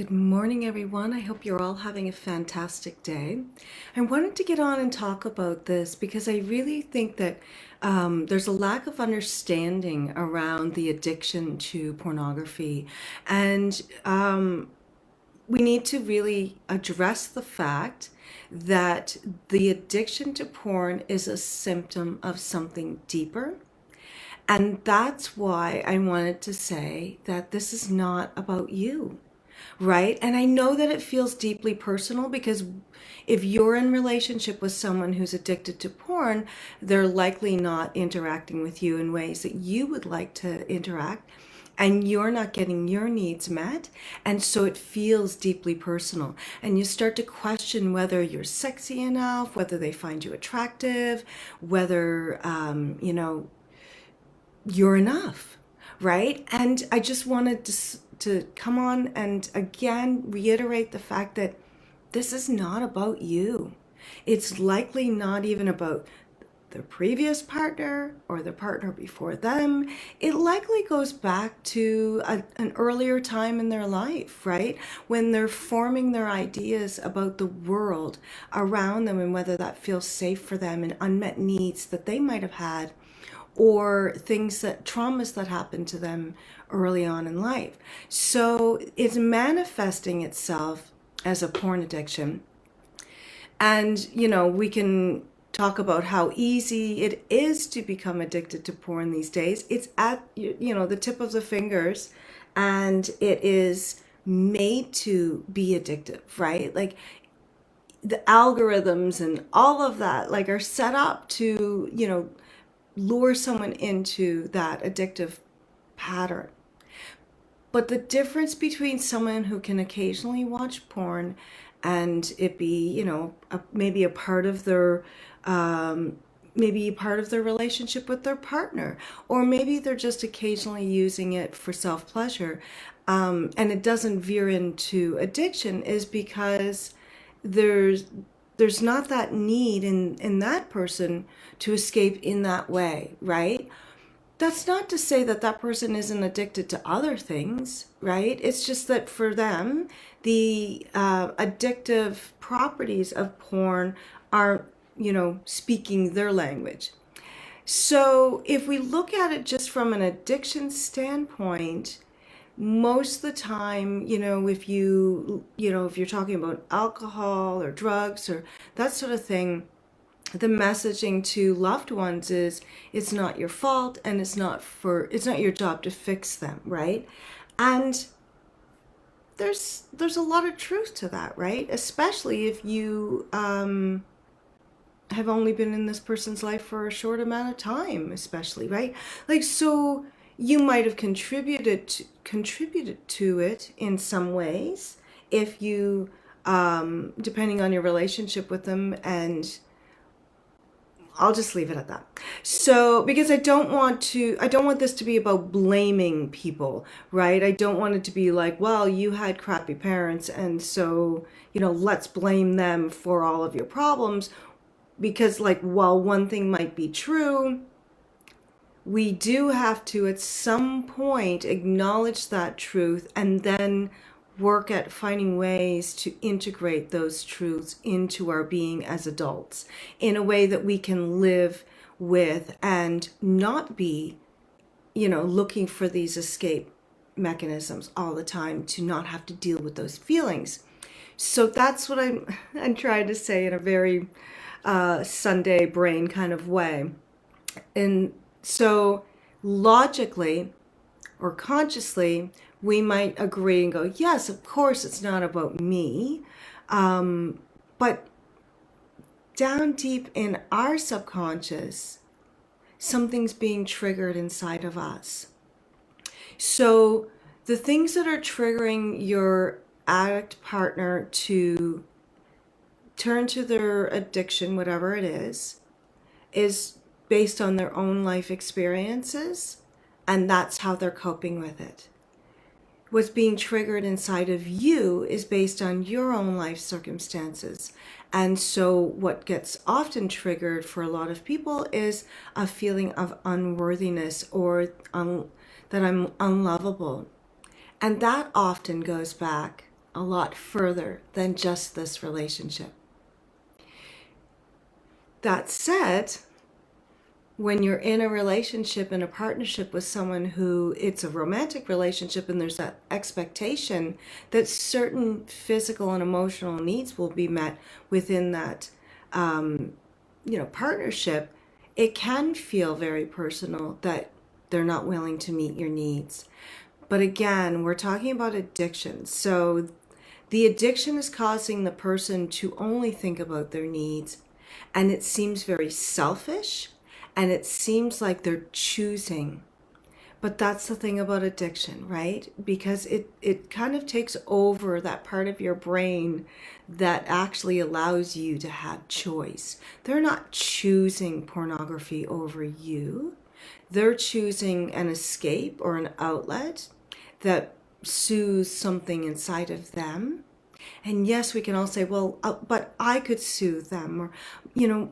Good morning, everyone. I hope you're all having a fantastic day. I wanted to get on and talk about this because I really think that there's a lack of understanding around the addiction to pornography. And we need to really address the fact that the addiction to porn is a symptom of something deeper. And that's why I wanted to say that this is not about you, right? And I know that it feels deeply personal because if you're in relationship with someone who's addicted to porn, they're likely not interacting with you in ways that you would like to interact, and you're not getting your needs met. And so it feels deeply personal. And you start to question whether you're sexy enough, whether they find you attractive, whether, you're enough, right? And I just wanted to come on and again reiterate the fact that this is not about you. It's likely not even about their previous partner or the partner before them. It likely goes back to an earlier time in their life, right? When they're forming their ideas about the world around them and whether that feels safe for them, and unmet needs that they might have had, or traumas that happened to them early on in life. So it's manifesting itself as a porn addiction. And, we can talk about how easy it is to become addicted to porn these days. It's at, the tip of the fingers, and it is made to be addictive, right? Like the algorithms and all of that, like, are set up to, lure someone into that addictive pattern. But the difference between someone who can occasionally watch porn and it be, maybe a part of their, relationship with their partner, or maybe they're just occasionally using it for self-pleasure, and it doesn't veer into addiction, is because there's not that need in that person to escape in that way, right? That's not to say that that person isn't addicted to other things, right? It's just that for them, the addictive properties of porn aren't, speaking their language. So if we look at it just from an addiction standpoint, most of the time, if you're talking about alcohol or drugs or that sort of thing, the messaging to loved ones is it's not your fault, and it's not your job to fix them, right? And there's a lot of truth to that, right? Especially if you have only been in this person's life for a short amount of time, especially, right? Like, so you might have contributed to it in some ways if you, depending on your relationship with them, and I'll just leave it at that. So, because I don't want this to be about blaming people, right? I don't want it to be like, well, you had crappy parents, and so, let's blame them for all of your problems. Because, like, while one thing might be true, we do have to, at some point, acknowledge that truth and then work at finding ways to integrate those truths into our being as adults in a way that we can live with and not be, looking for these escape mechanisms all the time to not have to deal with those feelings. So that's what I'm trying to say in a very Sunday brain kind of way. And so logically or consciously, we might agree and go, yes, of course, it's not about me. But down deep in our subconscious, something's being triggered inside of us. So the things that are triggering your addict partner to turn to their addiction, whatever it is based on their own life experiences, and that's how they're coping with it. What's being triggered inside of you is based on your own life circumstances. And so what gets often triggered for a lot of people is a feeling of unworthiness, or that I'm unlovable. And that often goes back a lot further than just this relationship. That said, when you're in a relationship, in a partnership with someone who it's a romantic relationship, and there's that expectation that certain physical and emotional needs will be met within that partnership, it can feel very personal that they're not willing to meet your needs. But again, we're talking about addiction. So the addiction is causing the person to only think about their needs, and it seems very selfish, and it seems like they're choosing. But that's the thing about addiction, right? Because it kind of takes over that part of your brain that actually allows you to have choice. They're not choosing pornography over you. They're choosing an escape or an outlet that soothes something inside of them. And yes, we can all say, well, but I could soothe them, or,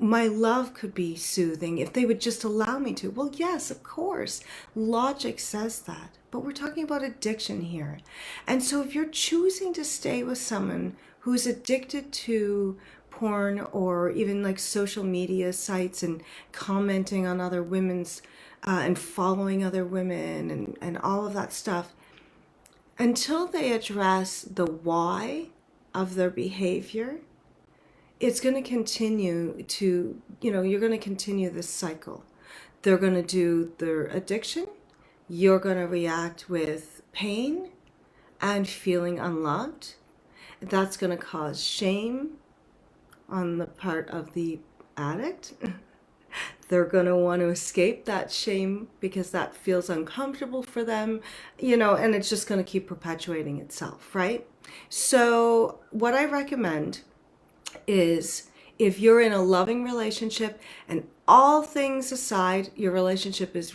my love could be soothing if they would just allow me to. Well, yes, of course. Logic says that. But we're talking about addiction here. And so if you're choosing to stay with someone who's addicted to porn or even like social media sites and commenting on other women's and following other women and all of that stuff, until they address the why of their behavior, it's going to continue to, you're going to continue this cycle. They're going to do their addiction. You're going to react with pain and feeling unloved. That's going to cause shame on the part of the addict. They're going to want to escape that shame because that feels uncomfortable for them, and it's just going to keep perpetuating itself, right? So what I recommend is, if you're in a loving relationship and all things aside, your relationship is,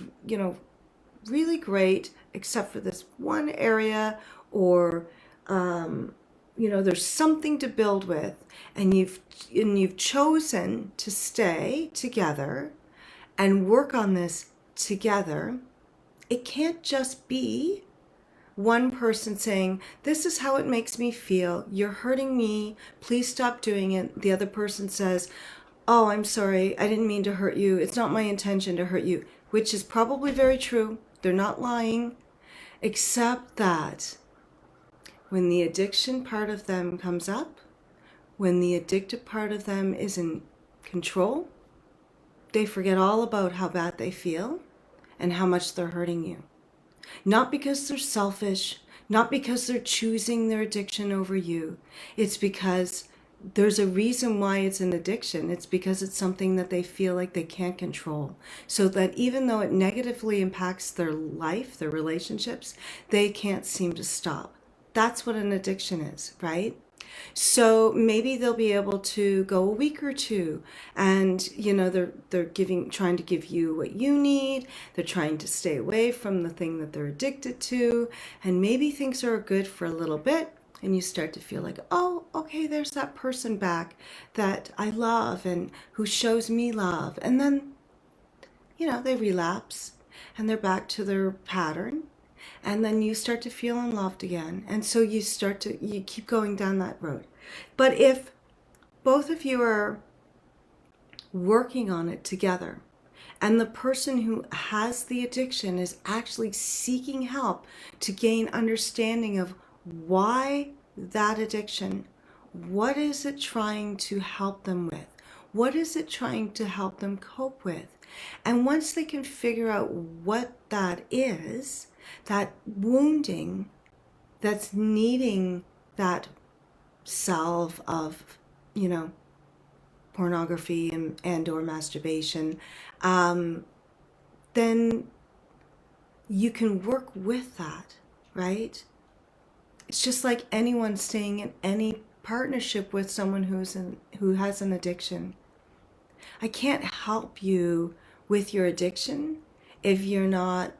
really great, except for this one area, or, there's something to build with, and you've chosen to stay together and work on this together. It can't just be one person saying, this is how it makes me feel, you're hurting me, please stop doing it. The other person says, oh, I'm sorry, I didn't mean to hurt you, it's not my intention to hurt you, which is probably very true. They're not lying, except that when the addiction part of them comes up, when the addicted part of them is in control, they forget all about how bad they feel and how much they're hurting you. Not because they're selfish, not because they're choosing their addiction over you. It's because there's a reason why it's an addiction. It's because it's something that they feel like they can't control. So that even though it negatively impacts their life, their relationships, they can't seem to stop. That's what an addiction is, right? So maybe they'll be able to go a week or two, and they're trying to give you what you need. They're trying to stay away from the thing that they're addicted to, and maybe things are good for a little bit, and you start to feel like, oh, okay, there's that person back that I love and who shows me love, and then they relapse and they're back to their pattern. And then you start to feel unloved again. And so you keep going down that road. But if both of you are working on it together, and the person who has the addiction is actually seeking help to gain understanding of why that addiction, what is it trying to help them with? What is it trying to help them cope with? And once they can figure out what that is, that wounding that's needing that salve of, pornography and or masturbation, then you can work with that, right? It's just like anyone staying in any partnership with someone who has an addiction. I can't help you with your addiction if you're not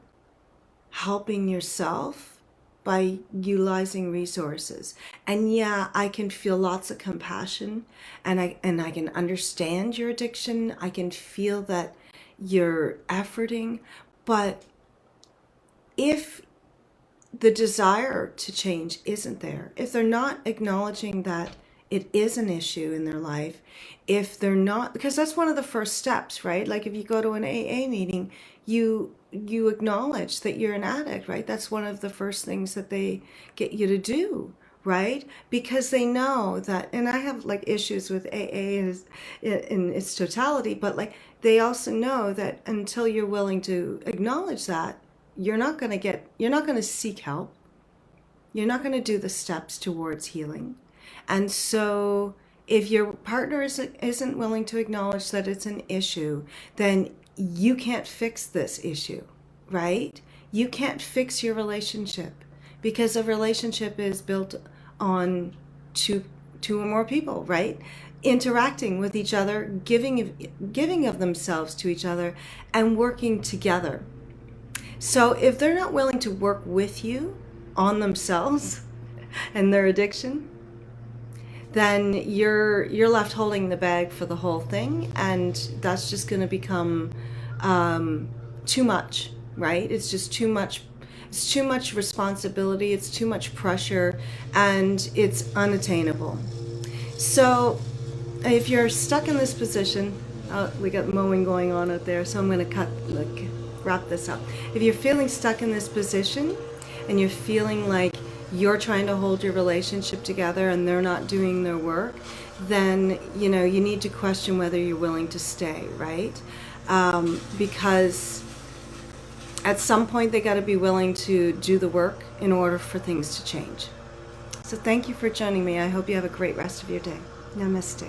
helping yourself by utilizing resources. And yeah, I can feel lots of compassion, and I can understand your addiction. I can feel that you're efforting, but if the desire to change isn't there, if they're not acknowledging that it is an issue in their life, if they're not, because that's one of the first steps, right? Like if you go to an AA meeting, you acknowledge that you're an addict, right? That's one of the first things that they get you to do, right? Because they know that, and I have like issues with AA in its totality, but like they also know that until you're willing to acknowledge that, you're not going to seek help. You're not going to do the steps towards healing. And so if your partner isn't willing to acknowledge that it's an issue, then you can't fix this issue, right? You can't fix your relationship, because a relationship is built on two or more people, right? Interacting with each other, giving of themselves to each other, and working together. So if they're not willing to work with you on themselves and their addiction, then you're left holding the bag for the whole thing, and that's just going to become too much, right? It's just too much. It's too much responsibility. It's too much pressure, and it's unattainable. So if you're stuck in this position, we got mowing going on out there, so I'm going to wrap this up. If you're feeling stuck in this position and you're feeling like you're trying to hold your relationship together and they're not doing their work, then you need to question whether you're willing to stay, right? Because at some point they got to be willing to do the work in order for things to change. So thank you for joining me. I hope you have a great rest of your day. Namaste.